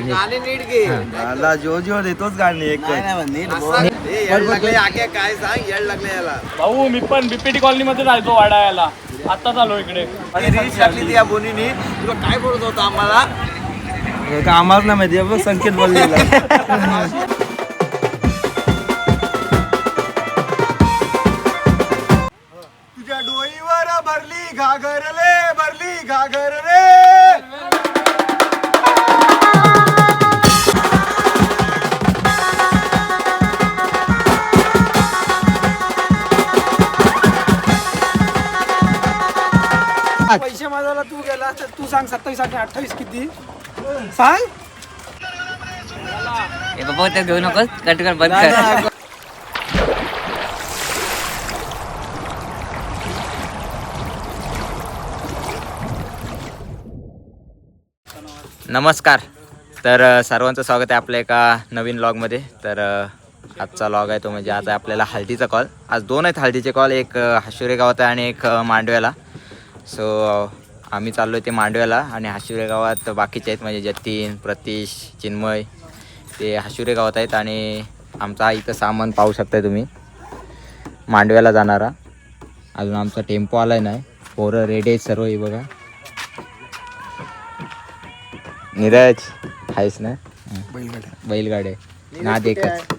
गाणे नीट घे. मला जो जो देतोच गाणे एक काय सांग येड लागले याला. भाऊ मी पण बीपीटी कॉलनी मध्ये राहतो वाडायला. आता आलो इकडे. रील्स टाकली ती या बोनीने. तुला काय बोलत होतं आम्हाला? आम्हाला नाही माहिती बघ संकेत बोललेला. तुझ्या डोईवर भरली घागर रे. पैसे माझ्याला तू गेला तर तू सांग 27 आणि 28 किती सांग. हे बाबा ते घेऊ नकोस, कट कर, बंद कर. नमस्कार. तर सर्वांचं स्वागत आहे आपल्या एका नवीन व्लॉगमध्ये. तर आजचा व्लॉग आहे तो म्हणजे आज आहे आपल्याला हळदीचा कॉल. आज दोन आहेत हळदीचे कॉल, एक हाशुरे गावात आहे आणि एक मांडव्याला. सो आम्ही चाललो आहे ते मांडव्याला आणि हाशुरे गावात बाकीचे आहेत म्हणजे जतीन, प्रतीश, चिन्मय ते हाशुरे गावात आहेत. आणि आमचा इथं सामान पाहू शकताय तुम्ही मांडव्याला जाणारा. अजून आमचा टेम्पो आलाय नाही, पोरं रेडी आहेत सर्व. ही बघा नीरज आहेस ना, बैलगाडे ना देखत.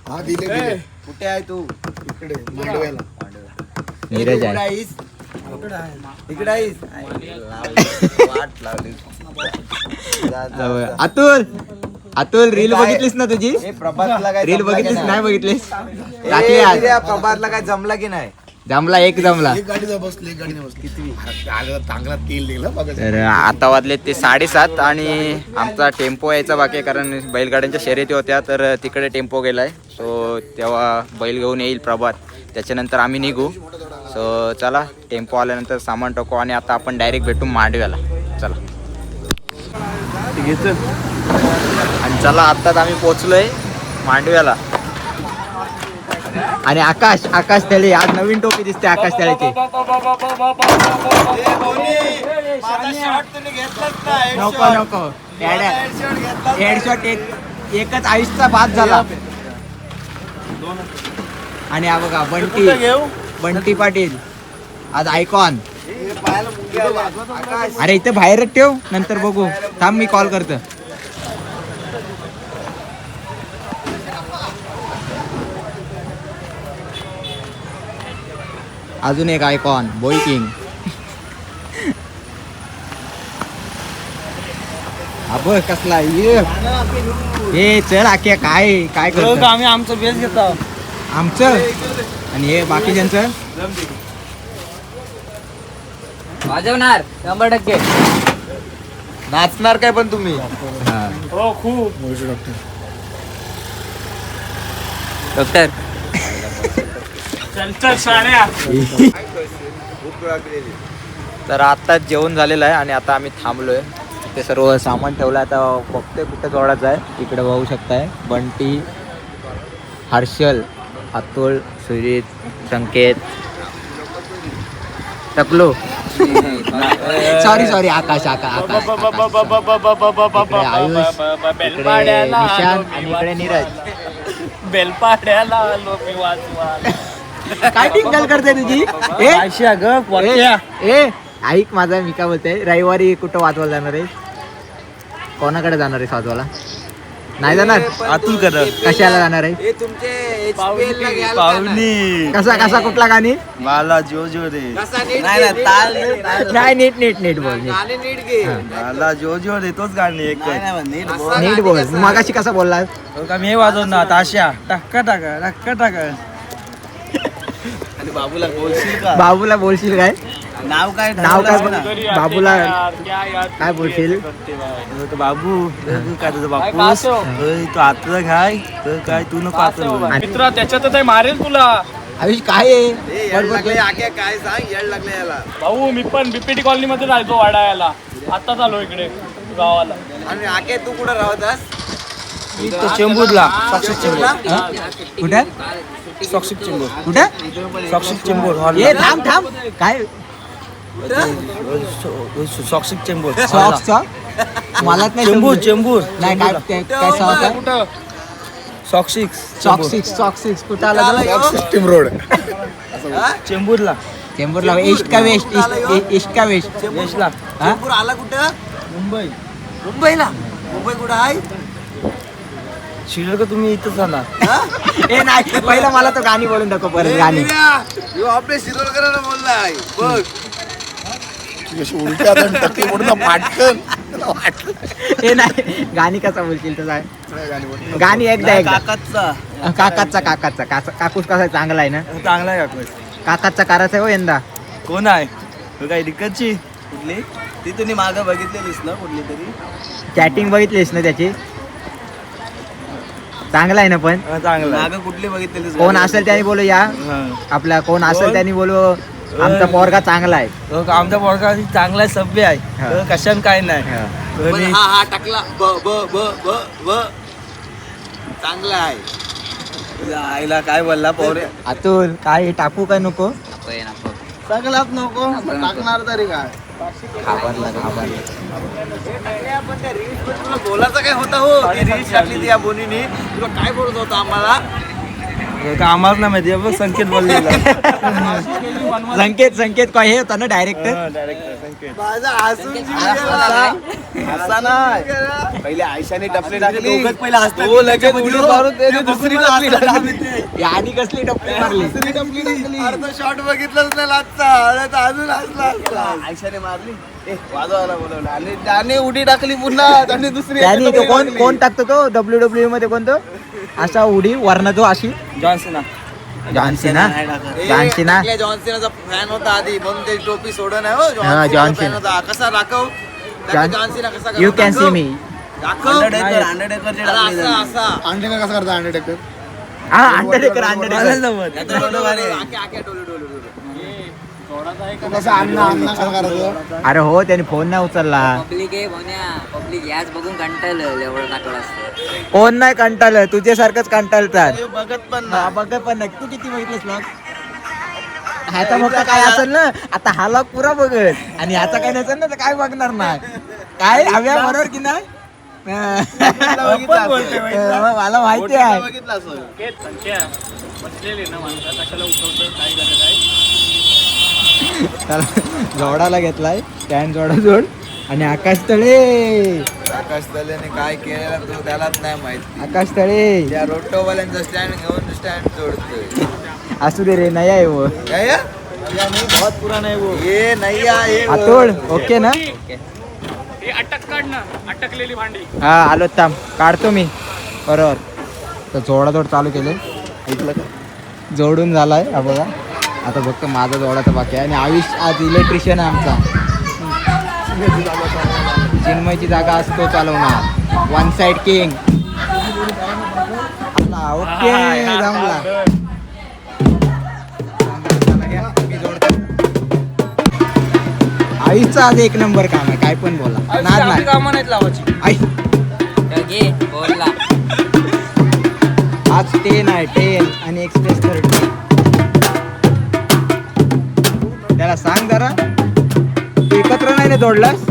कुठे आहे तू? इकडे मांडव्याला. नीरज आहे. इकडे आहेस. वाट लावली. अतुल रील बघितलीस ना तुझी? प्रभातला काय रील बघितलीस नाही बघितलीस? टाकली आज. प्रभातला काय जमला की नाही? जमला, एक जमला. तर आता वाजले ते 7:30 आणि आमचा टेम्पो यायचा बाकी आहे कारण बैलगाड्यांच्या शर्यती होत्या तर तिकडे टेम्पो गेलाय. सो तेव्हा बैल घेऊन येईल प्रभात, त्याच्यानंतर आम्ही निघू. सो चला, टेम्पो आल्यानंतर सामान टाकू आणि आता आपण डायरेक्ट भेटू मांडव्याला. चला आणि चला आत्ताच आम्ही पोचलोय मांडव्याला. आणि आकाश तळे आज नवीन टोपी दिसते आकाश तळेची. नको हेडशॉट एकच आयुषचा बाद झाला. आणि हा बघा बंटी पाटील आज आयकॉन. अरे इथं बाहेरच ठेव, नंतर बघू. थांब मी कॉल करतो. अजून एक आयकॉन बॉय किंग. अब कसला हे चल आख्या काय करतो आम्ही आमचं बेस घेतो आमचं आणि हे बाकीच्यांचं वाजवणार 100%. नाचणार काय पण तुम्ही? हो खूप. डॉक्टर चल साड्या. तर आत्ताच जेवण झालेलं आहे आणि आता आम्ही थांबलोय. ते सर्व सामान ठेवलं. आता बघतोय कुठं जोडायचं आहे. इकडे बघू शकताय बंटी, हर्षल, अतुल, सुजित, संकेत, टकलो. सॉरी आकाश. इकडे आयुष, इकडे निशांत आणि इकडे नीरज. बेलपाड्याला आलो मी वाचवा. काय टिंगल करते तुझी? ऐक माझा, मी काय बोलते, रविवारी कुठं वाजवायला जाणार आहे? कोणाकडे जाणार आहे वाजवायला? नाही जाणार. अतुल कर. कशाला जाणार आहे? हे तुमचे HPL ला घ्याल का नाही? कसा कुठला गाणी? मला जो रे. कसा नीट घे, ताल नाही नीट बोल. गाणे नीट घे. मला जो देतोच गाणी एक. नीट बोल. मगाशी कसा बोलला? मी वाजवणार ताशा टाका. आणि बाबूला बोलशील का? बाबूला बोलशील काय? नाव काय बाबूला काय बोलशील? बाबू काय तुझं बापूस तू आतलं काय तर काय तू नको आतलं. मित्रा त्याच्यात मारेल तुला. आयुष काय आहे? काय सांग येड लागले याला. भाऊ मी पण बीपीटी कॉलनी मध्ये राहतो वाडायला. आता आलो इकडे गावाला. आणि आके तू कुठं राहतास? चेंबूरला. कुठे? सॉक्सिक चेंबूर. कुठे? सॉक्सिक चेंबूर. ये थांब काय सॉक्सिक चेंबूर सॉक्सचा मलाच नाही चेंबूर समजलं. चेंबूर नाही काय सॉक्स आहे? कुठं सॉक्सिक्स कुठं आला तो? सिस्टीम रोड चेंबूरला चेंबूरला ईस्ट का वेस्ट ईस्ट का वेस्ट वेस्टला हा? आला कुठं मुंबई मुंबईला मुंबई कुठं आहे शिर्डीला का तुम्ही इथंच राहणार ए नाही पहिला मला तो गाणी बोलून दाखव परत गाणी आपल्या शिरोडकरांना बोललाय बघ उलट्या टक्के म्हणून पाटकन ए नाही गाणी कसा बोलशील तर गाणी एकदा काकाचा काकूस कसा चांगला आहे ना चांगला आहे काकू काकाचा करायचा आहे हो यंदा कोण आहे तो काय दिक्कतची कुठली ती तुम्ही मागं बघितलेलीस ना कुठली तरी चॅटिंग बघितलीस ना त्याची चांगला आहे ना पण चांगला आहे. मागं कुठली बघितलेलीस कोण असेल त्याने बोलू या हा. आपला कोण असेल त्याने बोलू आमचा पोरगा चांगला आहे तो आमचा पोरगा चांगला आहे, सभ्य आहे हा. तो कशाने काय नाही हा. आणि हा हा टाकला ब ब ब ब ब चांगला आहे आईला काय बोलला पोरे अतुल काय टाकू काय नको चांगलाच नको टाकणार तरी काय तुला बोलायचं काय होता हो रील्स टाकली ती या बोनीने तुला काय बोलत होता आम्हाला आम्हाला नाही माहिती बघ संकेत बोललेला संकेत काय हे होता ना डायरेक्टर संकेत माझा हसून असा नाही पहिले आयशाने टपली टाकली तो लगेच उडी मारून त्याने दुसरी टपली टाकली आणि कसली टप्पी मारली अर्धा शॉट बघितलंच नाही लाजचा अजून हसला आयशाने मारली वाजवायला बोलवलं आणि त्याने उडी टाकली पुन्हा त्याने दुसरी त्याने तो कोण टाकतो तो WWE मध्ये कोणतो असा उडी वरना तो अशी जॉन्सना जॉन्सिना जॉन्सिना जॉन्सिनाचा फॅन होता आधी म्हणून ते टोपी सोड नाही हो हा, जॉन सीना. fan होता. कसा राखव जॉन्सिना कसा यू कॅन सी मी राखव असा अंडरटेकर कसा करता अंडरटेकर हा अंडरटेकर कसा अण्णा कसा करायचं अरे हो त्याने फोन नाही उचलला पब्लिक आहे भोन्या पब्लिक याच बघून कंटाळलं एवढं टाकलं असतं फोन नाही कंटाळलं तुझ्यासारखंच कंटाळतात बघत पण हा, बघ पण नाही तू किती बघितलंस ना ह्याचा फक्त काय असेल ना आता हाला पुरा बघत आणि ह्याचा काय नसेल ना तर काय बघणार नाही काय हव्या बरोबर की नाही मला माहिती आहे बघितलं असं संख्या बसलेली ना माणसं कशाला उठवतं काय गरज आहे त्याला जोडाला घेतलाय स्टँड जोड आणि आकाश तळे आकाश तलेने काय केलेलं तो त्यालाच नाही माहिती आकाश तळे त्या रोटोवाल्यांचा स्टँड घेऊन स्टँड जोडतोय असू दे रे नाही आहे वो काय या? बहुत पुराना है वो ये नाही आहे आतोड ओके ना हे अटक काढ ना अटकलेली भांडी हा आलो थांब काढतो मी बरोबर तर जोडाजोड चालू केले ऐकलं का जोडून झालाय हा बघा आता फक्त माझा जोडाचा बाकी आहे आणि आयुष आज इलेक्ट्रिशियन आहे आमचा चिन्मयची जागा असतो चालवणार वन साइड किंग ओके जमला आयुषचा आज एक नंबर काम आहे काय पण बोला नाद नाही कामं नाहीत लावायची आई घे बोलला आज 10 आहे 10 आणि एक्सप्रेस 30 त्याला सांग जरा तू एकत्र नाही ना जोडलास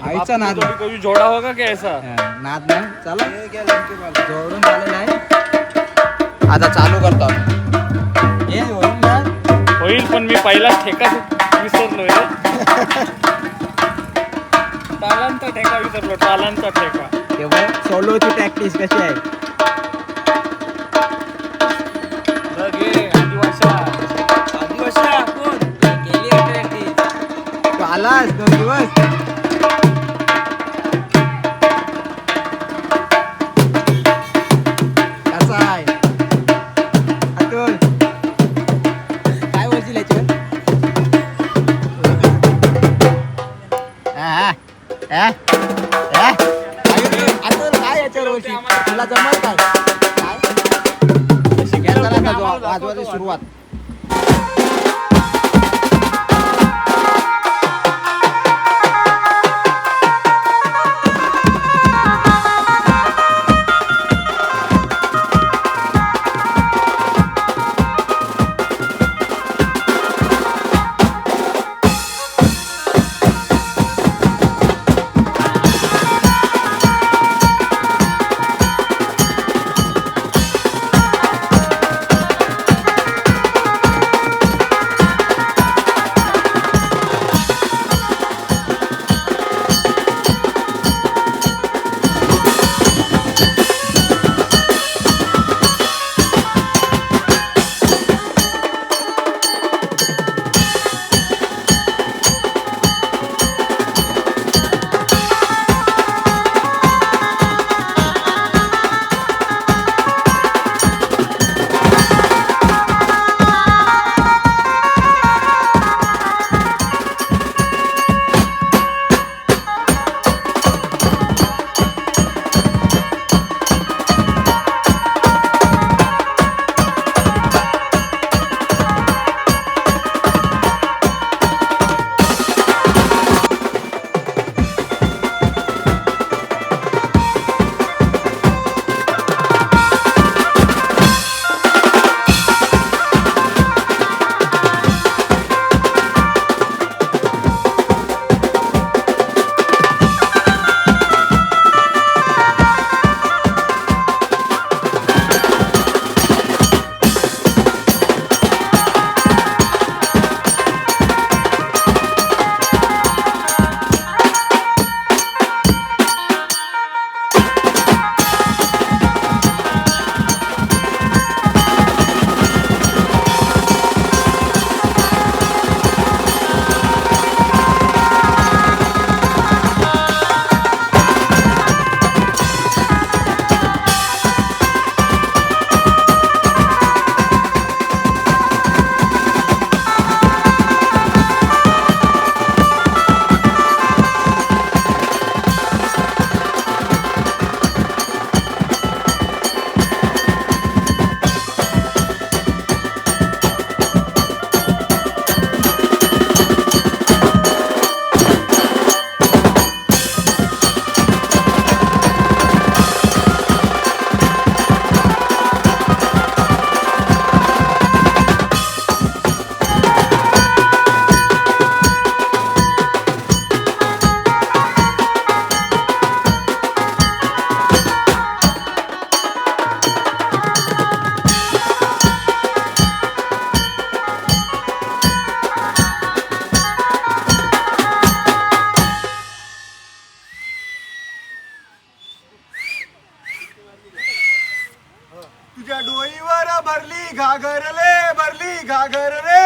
आईचा नाद कभी कभी जोड़ा होगा क्या ऐसा नाद नाही चला जोडून झालेला आहे आता चालू करतो हे होईल ना होईल पण मी पहिला ठेका विसरलोय तालांचा ठेका विसरलो तालांचा ठेका तेव्हा सोलोची प्रॅक्टिस कशी आहे घे आदिवासा कोण केली प्रॅक्टिस तू आलास 2 दिवस कसा आहे अतुल काय बोलशील याच्यावर अतुल काय याच्यावर बोलशील तुला जमल काय वाजवायची सुरुवात भरली घागर रे.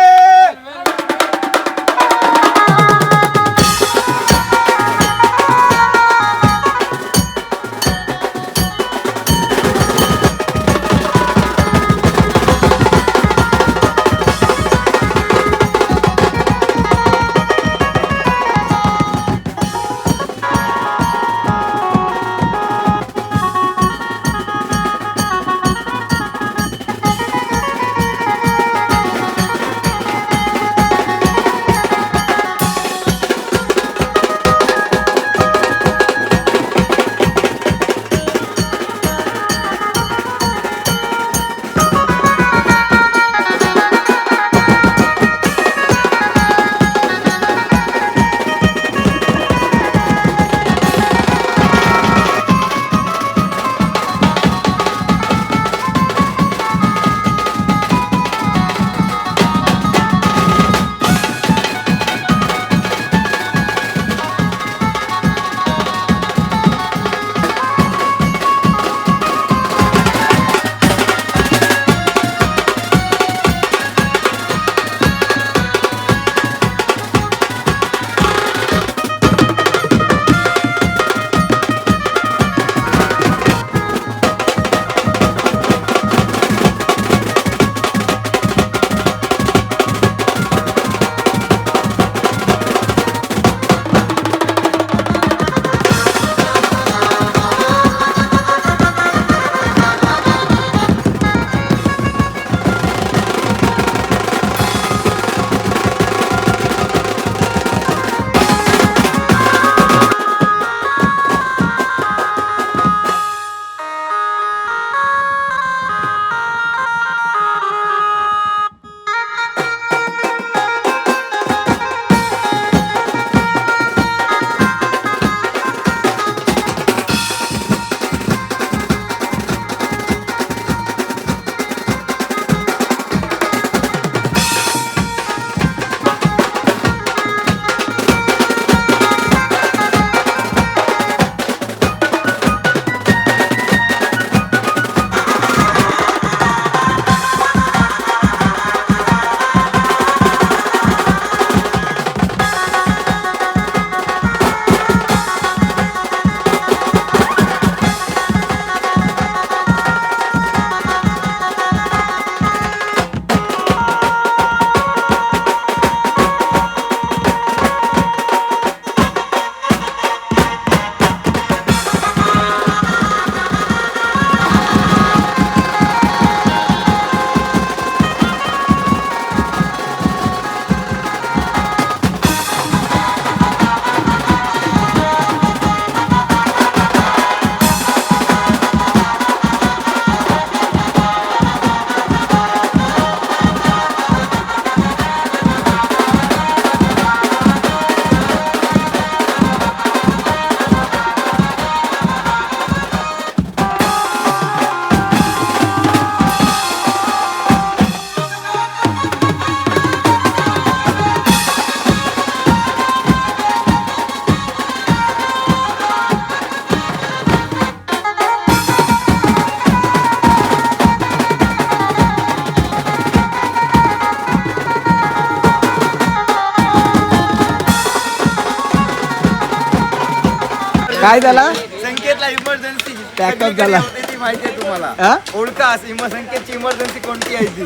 काय झाला? संकेतला इमर्जन्सी Backup झाला. ती माहिती आहे तुम्हाला. हा? ओळखा संकेतची इमर्जन्सी कोणती आहे ती.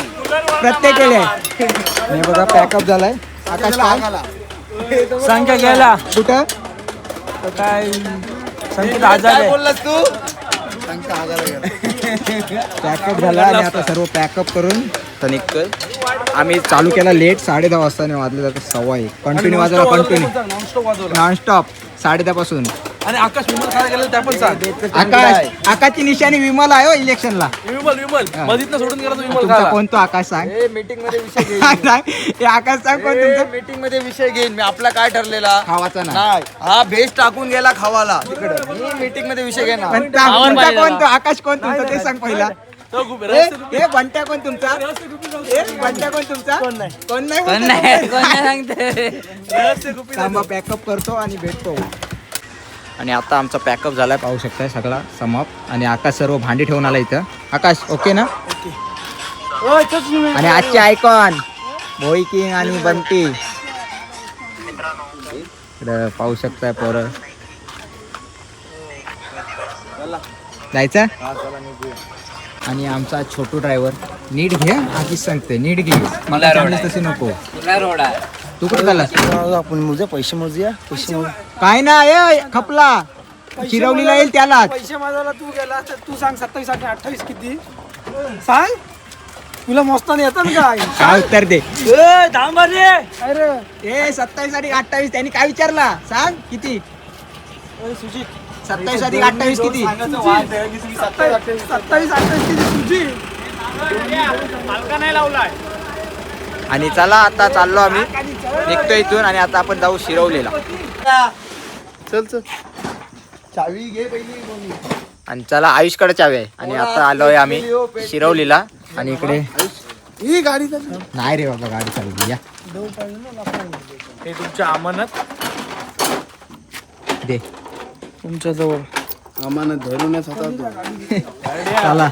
प्रत्येक वेळी आहे. हे बघा पॅकअप झालाय. आकाश काय संख्या गेला कुठं? तर काय संकेत आजार काय आहे. बोललास तू. पॅकअप झाला आणि आता सर्व पॅकअप करून तर निघतोय. आम्ही चालू केला लेट 10:30 वाजता नाही वाजले जातं 1:15 कंटिन्यू वाजवला कंटिन्यू नॉनस्टॉप 10:30 पासून. आणि आकाश विमल खायला गेलं त्या पण सांग. आकाशची निशाणी विमल आहे हो इलेक्शनला. विमल मधीतनं सोडून गेला तो विमल तुमचा खायला. कोण तो आकाश सांग. मीटिंग मध्ये विषय घेईन. सांग. हे आकाश सांग कोण तुमचा. मीटिंग मध्ये विषय घेईन मी. आपला काय ठरलेला खावाचा ना. नाही हा भेस टाकून गेला खावाला तिकडे. मी मीटिंग मध्ये विषय घेणार. पण तुमचा कोण तो आकाश कोण तुमचा ते सांग पहिला. हे बंट्या कोण तुमचा. हे बंट्या कोण तुमचा. कोण नाही थांबा पॅकअप करतो आणि भेटतो. आणि आता आमचा पॅकअप झालाय पाहू शकताय सगळा समाप्त. आणि आकाश सर्व भांडी ठेवून आला इथं. आकाश ओके ना. आणि आजचे आयकॉन मोई किंग आणि बंटी इकडं पाहू शकताय पोरं. जायचं आणि आमचा छोटू ड्रायव्हर नीट घे आधीच सांगते नीट घे मला चांगलीच तशी नको. रोड आहे. तू कुठं चालला आपण मोजा पैसे मोजूया पैसे मोज. काय ना ए खपला चिरवलीला येईल त्याला. पैसे माझ्याला तू गेला तर तू सांग 27 आणि 28 किती सांग. तुला मोजताना येतं ना काय? काय उत्तर दे. अरे ए 27 आणि 28 त्यांनी काय विचारला सांग किती. 27 आणि 28 किती. 27 28 किती तुझी. मालका नाही लावलाय. आणि चला आता चाललो आम्ही निघतो इथून आणि आता आपण जाऊ शिरवलीला. चल चल चावी घे पहिली कोणी. आणि चला आयुषकडे चावी आहे आणि आता आलोय आम्ही शिरवलीला. आणि इकडे ही गाडी चालली. नाही रे बाबा गाडी चालली या हे तुमच्या अमानत दे तुमच्या जवळ आम्हाला धरूनच होता. चला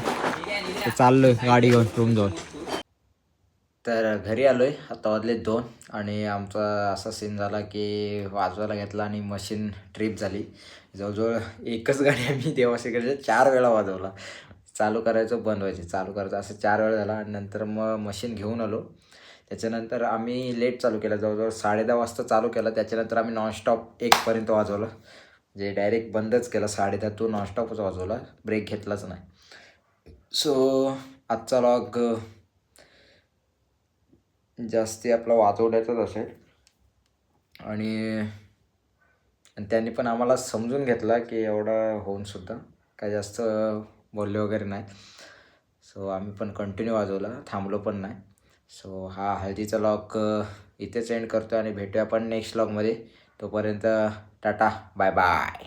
तर चाललोय गाडी घेऊन रूम जाऊन. तर घरी आलोय आता वाजले 2 आणि आमचा असा सीन झाला की वाजवायला घेतला आणि मशीन ट्रिप झाली. जवळजवळ एकच गाडी आम्ही देवाशीकडे 4 वेळा वाजवला. चालू करायचं बंद व्हायचे चालू करायचं असं 4 वेळा झाला. आणि नंतर मग मशीन घेऊन आलो. त्याच्यानंतर आम्ही लेट चालू केला जवळजवळ 10:30 वाजता चालू केला. त्याच्यानंतर आम्ही नॉनस्टॉप 1पर्यंत वाजवलं जे डायरेक्ट बंदच केलं. 10:30 तो नॉनस्टॉपच वाजवला ब्रेक घेतलाच नाही. सो आजचा लॉग जास्ती आपला वाजवण्याचाच असेल. आणि त्यांनी पण आम्हाला समजून घेतला की एवढा होऊनसुद्धा काय जास्त बोलले वगैरे नाही. सो आम्ही पण कंटिन्यू वाजवला थांबलो पण नाही. सो हा हळदीचा लॉग इथेच एंड करतो आणि भेटूया आपण नेक्स्ट लॉगमध्ये. तोपर्यंत टाटा बाय बाय.